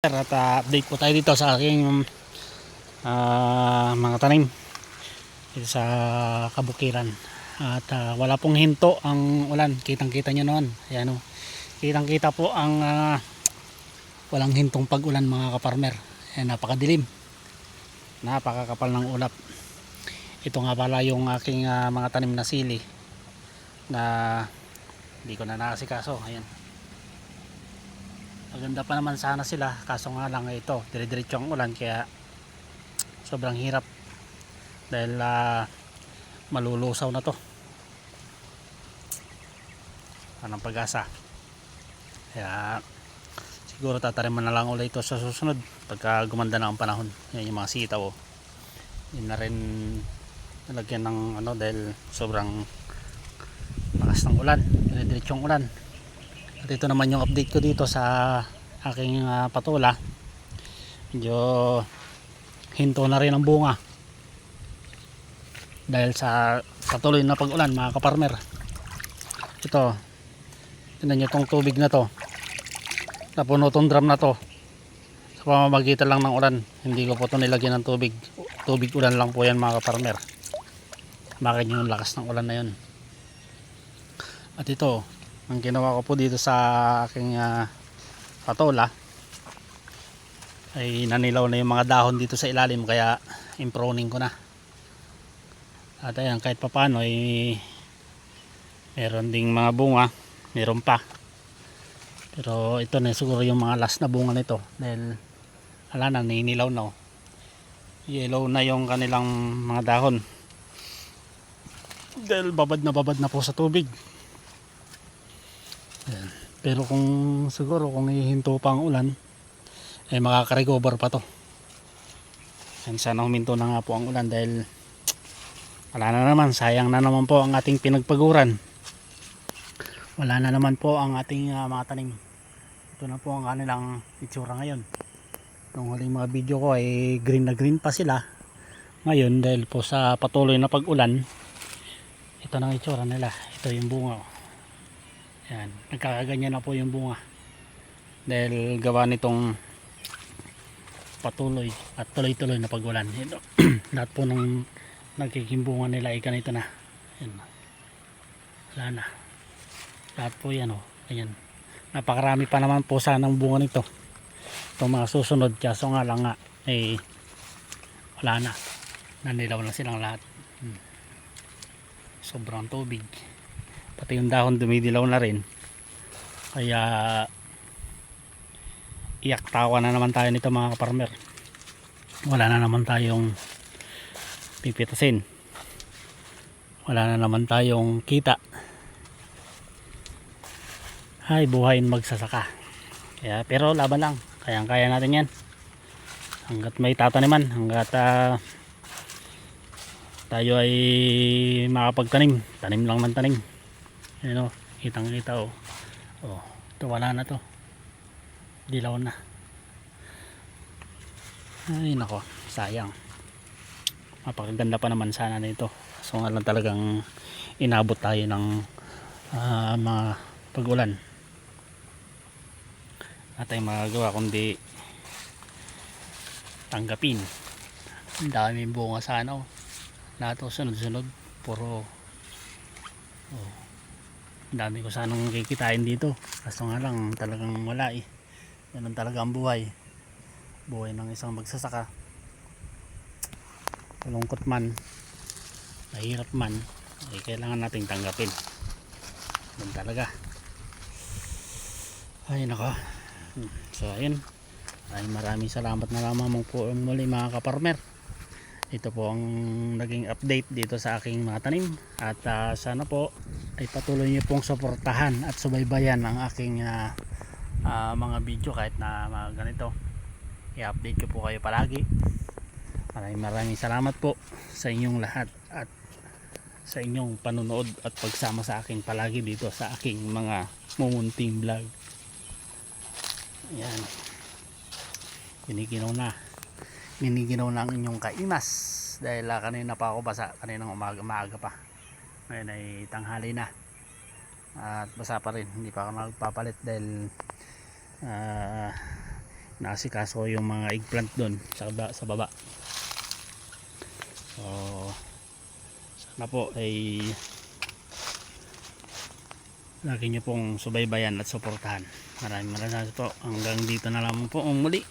At update po tayo dito sa aking mga tanim dito sa kabukiran. At wala pong hinto ang ulan. Kitang kita nyo naman. Ayan, oh. Kitang kita po ang walang hintong pag ulan, mga kaparmer. Ayan, napakadilim, napakakapal ng ulap. Ito nga pala yung aking mga tanim na sili na hindi ko na nakasikaso. Ayan, maganda pa naman sana sila, kaso nga lang ito dire-diretso ang ulan, kaya sobrang hirap dahil malulusaw na to. Anong pag-asa, kaya siguro tatariman na lang ulit ito sa susunod pagka gumanda na ang panahon. Yan yung mga sitaw, oh. Yun na rin nalagyan ng ano dahil sobrang lakas ng ulan, dire-diretsong ulan. At ito naman yung update ko dito sa aking patola. Medyo hinto na rin ang bunga dahil sa patuloy na pag-ulan, mga kaparmer. Ito, tingnan nyo itong tubig na to, napuno itong drum na to sa pamamagitan lang ng ulan. Hindi ko po ito nilagyan ng tubig, tubig ulan lang po yan, mga kaparmer. Bakit yung lakas ng ulan na yun. At ito, ang ginawa ko po dito sa aking patola ay nanilaw na yung mga dahon dito sa ilalim, kaya impruning ko na. At ayan, kahit papano ay meron ding mga bunga, meron pa, pero ito na siguro yung mga last na bunga nito dahil wala na, ninilaw na, oh. Yellow na yung kanilang mga dahon dahil babad na po sa tubig. Ayan. Pero kung siguro kung hihinto pa ang ulan ay makaka-recover pa to. And sana huminto na nga po ang ulan dahil wala na naman, sayang na naman po ang ating pinagpaguran. Wala na naman po ang ating mga tanim. Ito na po ang kanilang itsura ngayon. Nung huling mga video ko ay green na green pa sila. Ngayon dahil po sa patuloy na pag-ulan, ito na ang itsura nila. Ito yung bunga, oh. Yan, nagkakaganyan na po yung bunga dahil gawa nitong patuloy at tuloy-tuloy na pag-ulan. Lahat po ng nagkikimbunga nila ay ganito na. Yan. Wala na. Lahat po yan, oh. Ayan. Napakarami pa naman po sanang bunga nito. Itong mga susunod, kaso nga lang nga ay wala na. Nanilaw na silang lahat. Sobrang tubig. Pati yung dahon dumidilaw na rin. Kaya iyak tawa na naman tayo nito, mga kaparmer. Wala na naman tayong pipitasin, wala na naman tayong kita. Ay, buhayin magsasaka. Kaya, pero laban lang, kayang kaya natin yan hanggat may tataniman, hanggat tayo ay makapagtanim. Tanim lang ng tanim. Ayan, oh, kitang kita, oh. Oh, ito wala na to, dilaw na. Ay nako, sayang. Napakaganda pa naman sana nito, so nga lang talagang inabot tayo ng mga pag-ulan. At ay magagawa kundi tanggapin. Ang daming bunga sana, oh. Lahat, oh, sunod-sunod, puro, oh. Ang dami ko sanang kikitain dito, kaso nga lang talagang wala, eh. Ganun talaga ang buhay ng isang magsasaka. Malungkot man, mahirap man, eh, kailangan nating tanggapin. Ganun talaga. Ay nako. So ayun, maraming salamat na lamang po muli, mga kaparmer. Ito po ang naging update dito sa aking mga tanim. At sana po ay patuloy niyo pong suportahan at subaybayan ang aking mga video kahit na mga ganito. I-update ko po kayo palagi. Maraming salamat po sa inyong lahat at sa inyong panonood at pagsama sa akin palagi dito sa aking mga mumunting vlog. Ayan, Giniginaw na ang inyong kaimas dahil kanina pa ako basa, kaninang umaga pa. Ngayon ay tanghali na at basa pa rin. Hindi pa ako magpapalit dahil naasikaso yung mga eggplant doon sa baba. So sana po ay lagi nyo pong subaybayan at suportahan. Maraming salamat po. Hanggang dito na lang po muli.